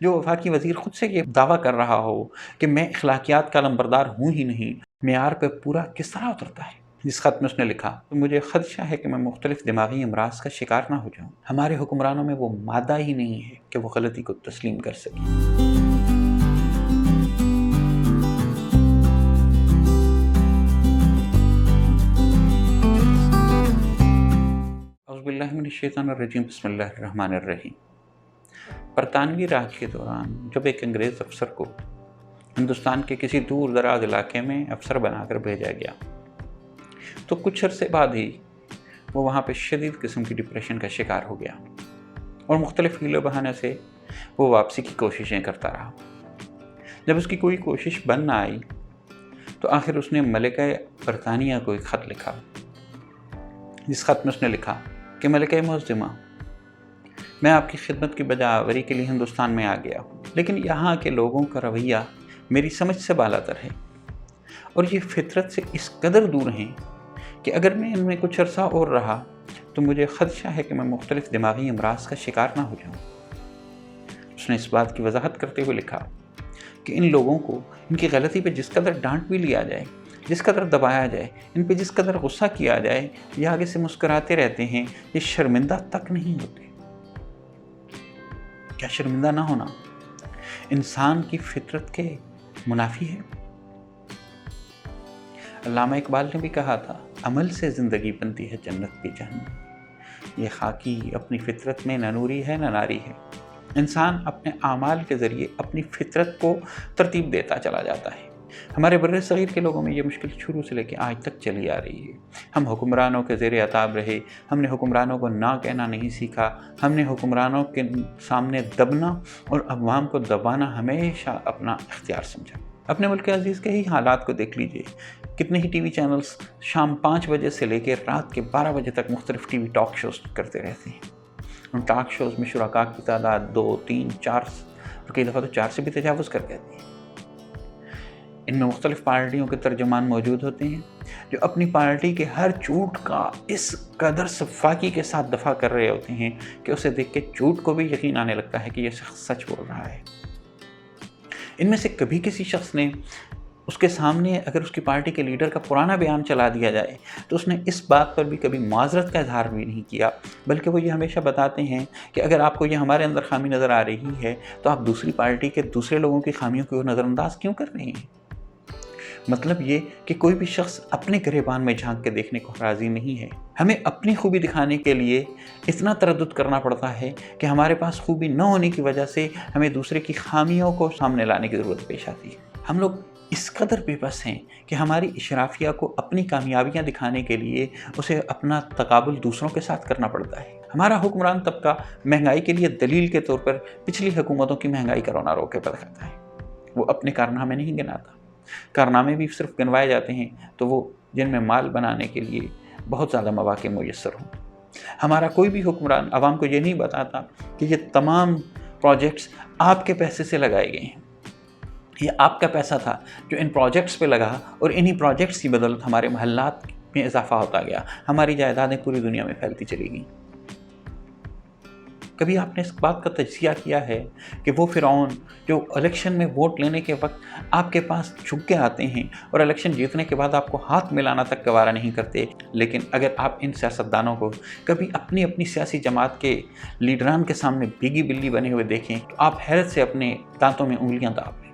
جو وفاقی وزیر خود سے یہ دعویٰ کر رہا ہو کہ میں اخلاقیات کا علمبردار ہوں ہی نہیں، معیار پہ پورا کس طرح اترتا ہے؟ جس خط میں اس نے لکھا، تو مجھے خدشہ ہے کہ میں مختلف دماغی امراض کا شکار نہ ہو جاؤں۔ ہمارے حکمرانوں میں وہ مادہ ہی نہیں ہے کہ وہ غلطی کو تسلیم کر سکیں۔ اعوذ باللہ من الشیطان الرجیم، بسم اللہ الرحمن الرحیم۔ برطانوی راج کے دوران جب ایک انگریز افسر کو ہندوستان کے کسی دور دراز علاقے میں افسر بنا کر بھیجا گیا تو کچھ عرصے بعد ہی وہ وہاں پہ شدید قسم کی ڈپریشن کا شکار ہو گیا اور مختلف حیلے بہانے سے وہ واپسی کی کوششیں کرتا رہا۔ جب اس کی کوئی کوشش بن نہ آئی تو آخر اس نے ملکہ برطانیہ کو ایک خط لکھا، جس خط میں اس نے لکھا کہ ملکہ معظمہ، میں آپ کی خدمت کی بجاوری کے لیے ہندوستان میں آ گیا ہوں، لیکن یہاں کے لوگوں کا رویہ میری سمجھ سے بالاتر ہے اور یہ فطرت سے اس قدر دور ہیں کہ اگر میں ان میں کچھ عرصہ اور رہا تو مجھے خدشہ ہے کہ میں مختلف دماغی امراض کا شکار نہ ہو جاؤں۔ اس نے اس بات کی وضاحت کرتے ہوئے لکھا کہ ان لوگوں کو ان کی غلطی پہ جس قدر ڈانٹ بھی لیا جائے، جس قدر دبایا جائے، ان پہ جس قدر غصہ کیا جائے، یہ آگے سے مسکراتے رہتے ہیں، یہ شرمندہ تک نہیں ہوتے۔ کیا شرمندہ نہ ہونا انسان کی فطرت کے منافی ہے؟ علامہ اقبال نے بھی کہا تھا، عمل سے زندگی بنتی ہے جنت کی جہنم۔ یہ خاکی اپنی فطرت میں نہ نوری ہے نہ ناری ہے۔ انسان اپنے اعمال کے ذریعے اپنی فطرت کو ترتیب دیتا چلا جاتا ہے۔ ہمارے بر صغیر کے لوگوں میں یہ مشکل شروع سے لے کے آج تک چلی آ رہی ہے۔ ہم حکمرانوں کے زیر عتاب رہے، ہم نے حکمرانوں کو نہ کہنا نہیں سیکھا، ہم نے حکمرانوں کے سامنے دبنا اور عوام کو دبانا ہمیشہ اپنا اختیار سمجھا۔ اپنے ملک عزیز کے ہی حالات کو دیکھ لیجئے، کتنے ہی ٹی وی چینلز شام 5 بجے سے لے کے رات کے 12 بجے تک مختلف ٹی وی ٹاک شوز کرتے رہتے ہیں۔ ان ٹاک شوز میں شرکاء کی تعداد 2، 3، 4 اور کئی دفعہ تو 4 سے بھی تجاوز کر جاتی ہے۔ ان میں مختلف پارٹیوں کے ترجمان موجود ہوتے ہیں جو اپنی پارٹی کے ہر جھوٹ کا اس قدر سفاکی کے ساتھ دفاع کر رہے ہوتے ہیں کہ اسے دیکھ کے جھوٹ کو بھی یقین آنے لگتا ہے کہ یہ شخص سچ بول رہا ہے۔ ان میں سے کبھی کسی شخص نے اس کے سامنے اگر اس کی پارٹی کے لیڈر کا پرانا بیان چلا دیا جائے تو اس نے اس بات پر بھی کبھی معذرت کا اظہار بھی نہیں کیا، بلکہ وہ یہ ہمیشہ بتاتے ہیں کہ اگر آپ کو یہ ہمارے اندر خامی نظر آ رہی ہے تو آپ دوسری پارٹی کے دوسرے لوگوں کی خامیوں کو نظر انداز کیوں کر رہے ہیں؟ مطلب یہ کہ کوئی بھی شخص اپنے گریبان میں جھانک کے دیکھنے کو راضی نہیں ہے۔ ہمیں اپنی خوبی دکھانے کے لیے اتنا تردد کرنا پڑتا ہے کہ ہمارے پاس خوبی نہ ہونے کی وجہ سے ہمیں دوسرے کی خامیوں کو سامنے لانے کی ضرورت پیش آتی ہے۔ ہم لوگ اس قدر بے بس ہیں کہ ہماری اشرافیہ کو اپنی کامیابیاں دکھانے کے لیے اسے اپنا تقابل دوسروں کے ساتھ کرنا پڑتا ہے۔ ہمارا حکمران طبقہ مہنگائی کے لیے دلیل کے طور پر پچھلی حکومتوں کی مہنگائی کا رونا روکے پر دکھاتا ہے۔ وہ اپنے کارنامے نہیں گناتا۔ کارنامے بھی صرف گنوائے جاتے ہیں تو وہ جن میں مال بنانے کے لیے بہت زیادہ مواقع میسر ہوں۔ ہمارا کوئی بھی حکمران عوام کو یہ نہیں بتاتا کہ یہ تمام پروجیکٹس آپ کے پیسے سے لگائے گئے ہیں، یہ آپ کا پیسہ تھا جو ان پروجیکٹس پہ لگا اور انہی پروجیکٹس کی بدولت ہمارے محلات میں اضافہ ہوتا گیا، ہماری جائیدادیں پوری دنیا میں پھیلتی چلی گئیں۔ کبھی آپ نے اس بات کا تجزیہ کیا ہے کہ وہ فرعون جو الیکشن میں ووٹ لینے کے وقت آپ کے پاس جھک کے آتے ہیں اور الیکشن جیتنے کے بعد آپ کو ہاتھ ملانا تک گوارا نہیں کرتے، لیکن اگر آپ ان سیاستدانوں کو کبھی اپنی اپنی سیاسی جماعت کے لیڈران کے سامنے بھیگی بلی بنے ہوئے دیکھیں تو آپ حیرت سے اپنے دانتوں میں انگلیاں داب لیں۔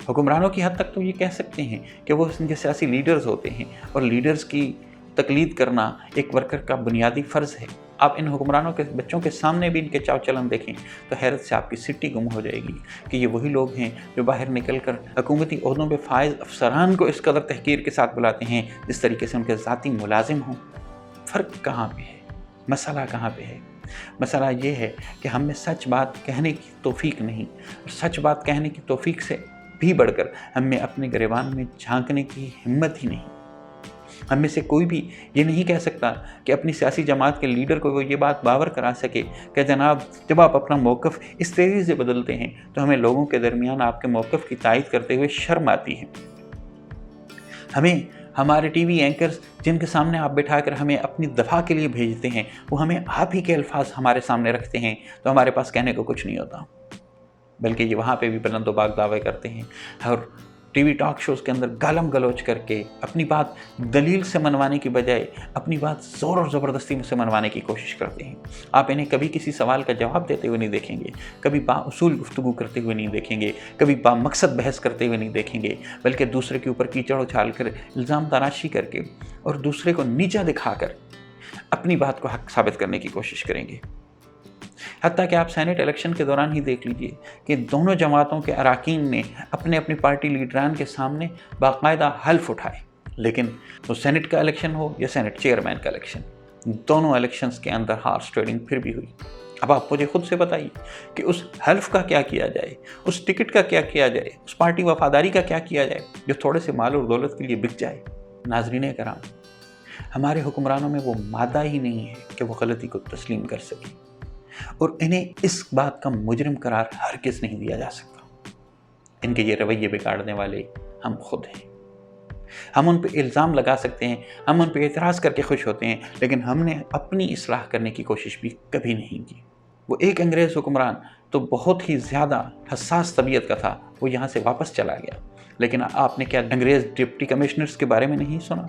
حکمرانوں کی حد تک تو یہ کہہ سکتے ہیں کہ وہ ان کے سیاسی لیڈرز ہوتے ہیں اور لیڈرز کی تقلید کرنا ایک ورکر کا بنیادی فرض ہے۔ آپ ان حکمرانوں کے بچوں کے سامنے بھی ان کے چال چلن دیکھیں تو حیرت سے آپ کی سٹی گم ہو جائے گی کہ یہ وہی لوگ ہیں جو باہر نکل کر حکومتی عہدوں پہ فائز افسران کو اس قدر تحقیر کے ساتھ بلاتے ہیں جس طریقے سے ان کے ذاتی ملازم ہوں۔ فرق کہاں پہ ہے؟ مسئلہ کہاں پہ ہے؟ مسئلہ یہ ہے کہ ہم میں سچ بات کہنے کی توفیق نہیں، اور سچ بات کہنے کی توفیق سے بھی بڑھ کر ہم میں اپنے گریبان میں جھانکنے کی ہمت ہی نہیں۔ ہم میں سے کوئی بھی یہ نہیں کہہ سکتا کہ اپنی سیاسی جماعت کے لیڈر کو وہ یہ بات باور کرا سکے کہ جناب جب آپ اپنا موقف اس تیزی سے بدلتے ہیں تو ہمیں لوگوں کے درمیان آپ کے موقف کی تائید کرتے ہوئے شرم آتی ہے۔ ہمیں ہمارے ٹی وی اینکرز جن کے سامنے آپ بٹھا کر ہمیں اپنی دفاع کے لیے بھیجتے ہیں وہ ہمیں آپ ہی کے الفاظ ہمارے سامنے رکھتے ہیں تو ہمارے پاس کہنے کو کچھ نہیں ہوتا۔ بلکہ یہ وہاں پہ بھی بلند و باغ دعوے کرتے ہیں اور ٹی وی ٹاک شوز کے اندر گالم گلوچ کر کے اپنی بات دلیل سے منوانے کی بجائے اپنی بات زور اور زبردستی سے منوانے کی کوشش کرتے ہیں۔ آپ انہیں کبھی کسی سوال کا جواب دیتے ہوئے نہیں دیکھیں گے، کبھی با اصول گفتگو کرتے ہوئے نہیں دیکھیں گے، کبھی با مقصد بحث کرتے ہوئے نہیں دیکھیں گے، بلکہ دوسرے کے اوپر کیچڑ اچھال کر الزام تراشی کر کے اور دوسرے کو نیچا دکھا کر اپنی بات کو حق ثابت کرنے کی کوشش کریں گے۔ حتیٰ کہ آپ سینٹ الیکشن کے دوران ہی دیکھ لیجئے کہ دونوں جماعتوں کے اراکین نے اپنے اپنی پارٹی لیڈران کے سامنے باقاعدہ حلف اٹھائے، لیکن وہ سینٹ کا الیکشن ہو یا سینٹ چیئرمین کا الیکشن، دونوں الیکشنز کے اندر ہارس ٹریڈنگ پھر بھی ہوئی۔ اب آپ مجھے خود سے بتائیے کہ اس حلف کا کیا کیا جائے، اس ٹکٹ کا کیا کیا جائے، اس پارٹی وفاداری کا کیا کیا جائے جو تھوڑے سے مال اور دولت کے لیے بک جائے۔ ناظرین کرام، ہمارے حکمرانوں میں وہ مادہ ہی نہیں ہے کہ وہ غلطی کو تسلیم کر سکیں، اور انہیں اس بات کا مجرم قرار ہرگز نہیں دیا جا سکتا۔ ان کے یہ رویے بگاڑنے والے ہم خود ہیں۔ ہم ان پہ الزام لگا سکتے ہیں، ہم ان پہ اعتراض کر کے خوش ہوتے ہیں، لیکن ہم نے اپنی اصلاح کرنے کی کوشش بھی کبھی نہیں کی۔ وہ ایک انگریز حکمران تو بہت ہی زیادہ حساس طبیعت کا تھا، وہ یہاں سے واپس چلا گیا، لیکن آپ نے کیا انگریز ڈپٹی کمشنرز کے بارے میں نہیں سنا،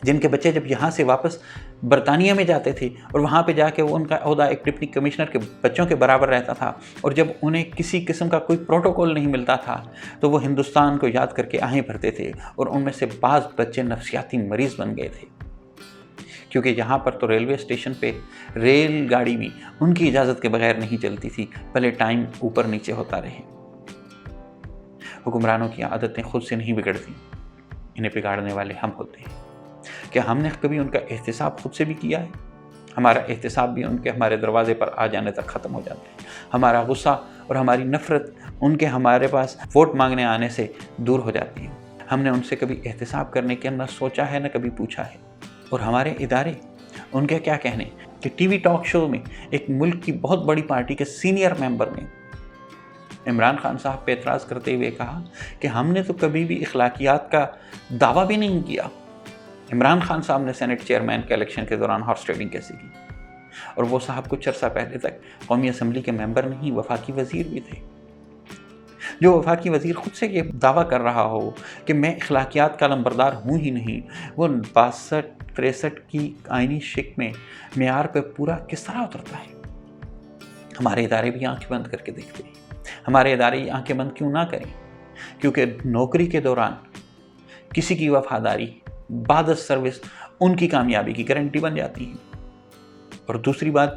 جن کے بچے جب یہاں سے واپس برطانیہ میں جاتے تھے اور وہاں پہ جا کے وہ ان کا عہدہ ایک ڈپٹی کمشنر کے بچوں کے برابر رہتا تھا، اور جب انہیں کسی قسم کا کوئی پروٹوکول نہیں ملتا تھا تو وہ ہندوستان کو یاد کر کے آہیں بھرتے تھے، اور ان میں سے بعض بچے نفسیاتی مریض بن گئے تھے، کیونکہ یہاں پر تو ریلوے اسٹیشن پہ ریل گاڑی بھی ان کی اجازت کے بغیر نہیں چلتی تھی، بھلے ٹائم اوپر نیچے ہوتا رہے۔ حکمرانوں کی عادتیں خود سے نہیں بگڑتی، انہیں بگاڑنے والے ہم ہوتے ہیں۔ کیا ہم نے کبھی ان کا احتساب خود سے بھی کیا ہے؟ ہمارا احتساب بھی ان کے ہمارے دروازے پر آ جانے تک ختم ہو جاتا ہے۔ ہمارا غصہ اور ہماری نفرت ان کے ہمارے پاس ووٹ مانگنے آنے سے دور ہو جاتی ہے۔ ہم نے ان سے کبھی احتساب کرنے کی نہ سوچا ہے نہ کبھی پوچھا ہے۔ اور ہمارے ادارے، ان کے کیا کہنے کہ ٹی وی ٹاک شو میں ایک ملک کی بہت بڑی پارٹی کے سینئر ممبر نے عمران خان صاحب پہ اعتراض کرتے ہوئے کہا کہ ہم نے تو کبھی بھی اخلاقیات کا دعویٰ بھی نہیں کیا۔ عمران خان صاحب نے سینٹ چیئرمین کے الیکشن کے دوران ہارس ٹریڈنگ کیسے کی؟ اور وہ صاحب کچھ عرصہ پہلے تک قومی اسمبلی کے ممبر نہیں، وفاقی وزیر بھی تھے۔ جو وفاقی وزیر خود سے یہ دعویٰ کر رہا ہو کہ میں اخلاقیات کا لمبردار ہوں ہی نہیں، وہ 62-63 کی آئینی شک میں معیار پہ پورا کس طرح اترتا ہے؟ ہمارے ادارے بھی آنکھیں بند کر کے دیکھتے ہیں۔ ہمارے ادارے آنکھیں بند کیوں نہ کریں؟ کیونکہ نوکری کے دوران کسی کی وفاداری بعد از سروس ان کی کامیابی کی گارنٹی بن جاتی ہے۔ اور دوسری بات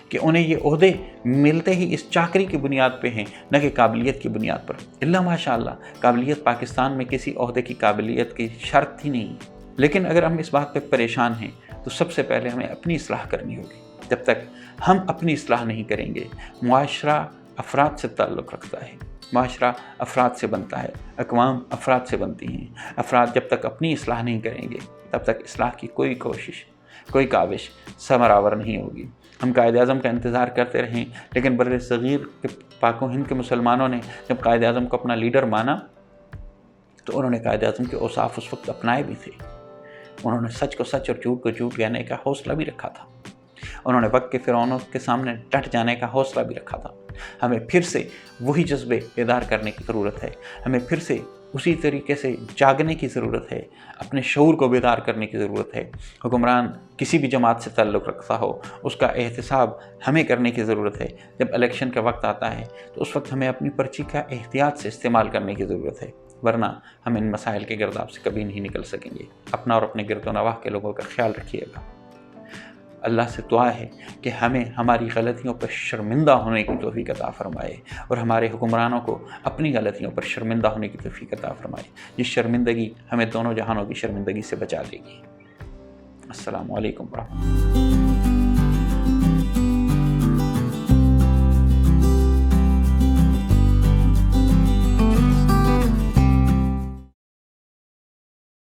کہ انہیں یہ عہدے ملتے ہی اس چاکری کی بنیاد پہ ہیں، نہ کہ قابلیت کی بنیاد پر۔ اللہ ماشاء اللہ، قابلیت پاکستان میں کسی عہدے کی قابلیت کی شرط ہی نہیں۔ لیکن اگر ہم اس بات پہ پریشان ہیں تو سب سے پہلے ہمیں اپنی اصلاح کرنی ہوگی۔ جب تک ہم اپنی اصلاح نہیں کریں گے، معاشرہ افراد سے تعلق رکھتا ہے، معاشرہ افراد سے بنتا ہے، اقوام افراد سے بنتی ہیں۔ افراد جب تک اپنی اصلاح نہیں کریں گے تب تک اصلاح کی کوئی کوشش، کوئی کاوش ثمرآور نہیں ہوگی۔ ہم قائد اعظم کا انتظار کرتے رہیں، لیکن بر صغیر کے پاک و ہند کے مسلمانوں نے جب قائد اعظم کو اپنا لیڈر مانا تو انہوں نے قائد اعظم کے اوصاف اس وقت اپنائے بھی تھے۔ انہوں نے سچ کو سچ اور جھوٹ کو جھوٹ کہنے کا حوصلہ بھی رکھا تھا۔ انہوں نے وقت کے فرعونوں کے سامنے ڈٹ جانے کا حوصلہ بھی رکھا تھا۔ ہمیں پھر سے وہی جذبے بیدار کرنے کی ضرورت ہے، ہمیں پھر سے اسی طریقے سے جاگنے کی ضرورت ہے، اپنے شعور کو بیدار کرنے کی ضرورت ہے۔ حکمران کسی بھی جماعت سے تعلق رکھتا ہو، اس کا احتساب ہمیں کرنے کی ضرورت ہے۔ جب الیکشن کا وقت آتا ہے تو اس وقت ہمیں اپنی پرچی کا احتیاط سے استعمال کرنے کی ضرورت ہے، ورنہ ہم ان مسائل کے گرداب سے کبھی نہیں نکل سکیں گے۔ اپنا اور اپنے گرد و نواح کے لوگوں کا خیال رکھیے گا۔ اللہ سے دعا ہے کہ ہمیں ہماری غلطیوں پر شرمندہ ہونے کی توفیق عطا فرمائے، اور ہمارے حکمرانوں کو اپنی غلطیوں پر شرمندہ ہونے کی توفیق عطا فرمائے، جس شرمندگی ہمیں دونوں جہانوں کی شرمندگی سے بچا لے گی۔ السلام علیکم ورحمۃ اللہ۔